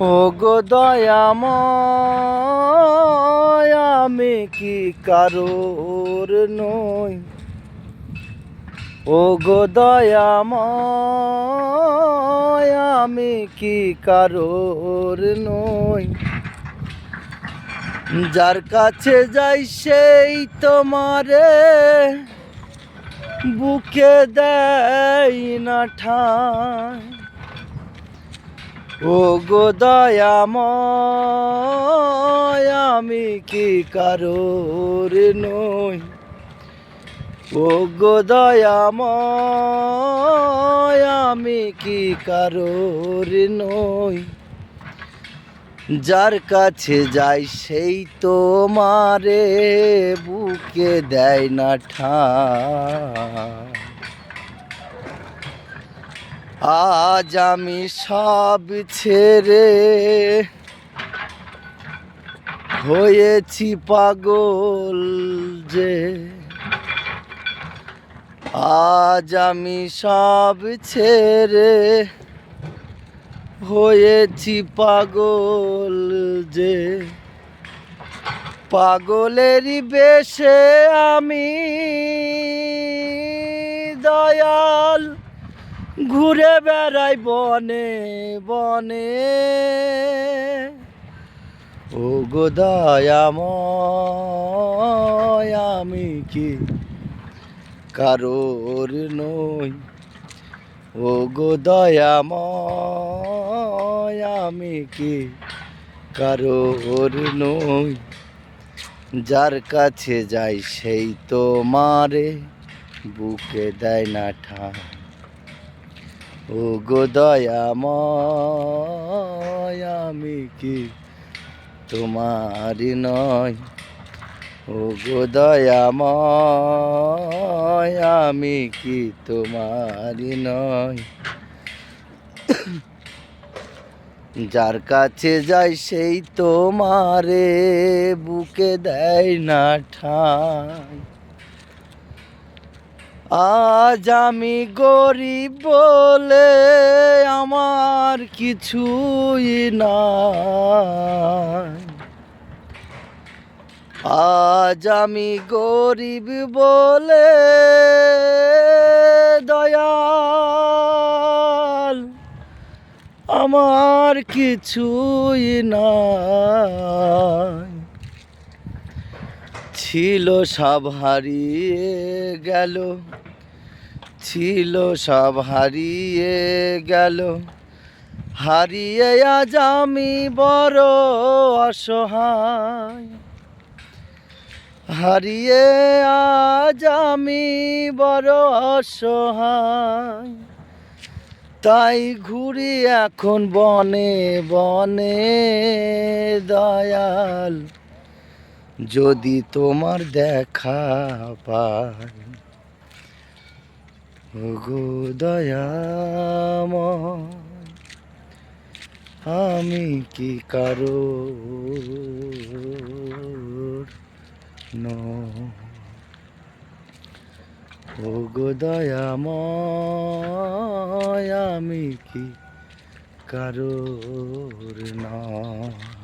ও গো দয়াময়, আমি কি কারোর নই? ও গো দয়াময়, আমি কি কারোর নই? যার কাছে যাই সেই তোমারে বুকে দেয় না ঠাঁই। ও গো দয়াময়, আমি কি কারোর নই? ও গো দয়াময়, আমি কি কারোর নই? যার কাছে যাই সেই তোমারে বুকে দেয় না ঠাঁই। আজ আমি সব ছেড়ে হয়েছি পাগল যে, আজ আমি সব ছেড়ে হয়েছি পাগল যে, পাগলেরই বেশে আমি দয়াল ঘুরে বেড়াই বনে বনে। ও গো দয়াময়, আমি কি কারোর নই? ও গো দয়াময়, আমি কি কারোর নই? যার কাছে যাই সেই তোমারে বুকে দেয় না ঠাঁই। ও গো দয়াময়, আমি কি তোমারি নয়? ও গো দয়াময়, আমি কি তোমারি নয়? যার কাছে যাই সেই তোমারে বুকে দেয় না ঠাঁই। আজ আমি গরিব বলে আমার কিছুই নাই। আজ আমি গরিব বলে দয়াল আমার কিছুই নাই। ছিল সব হারিয়ে গেল, ছিল সব হারিয়ে গেল, হারিয়ে আজ আমি বড় অসহায়। হারিয়ে আজ আমি বড় অসহায়। তাই ঘুরি এখন বনে বনে দয়াল, যদি তোমার দেখা পাই। ও গো দয়াময়, আমি কি কারোর নই? ও গো দয়াময়, আমি কি কারোর নই?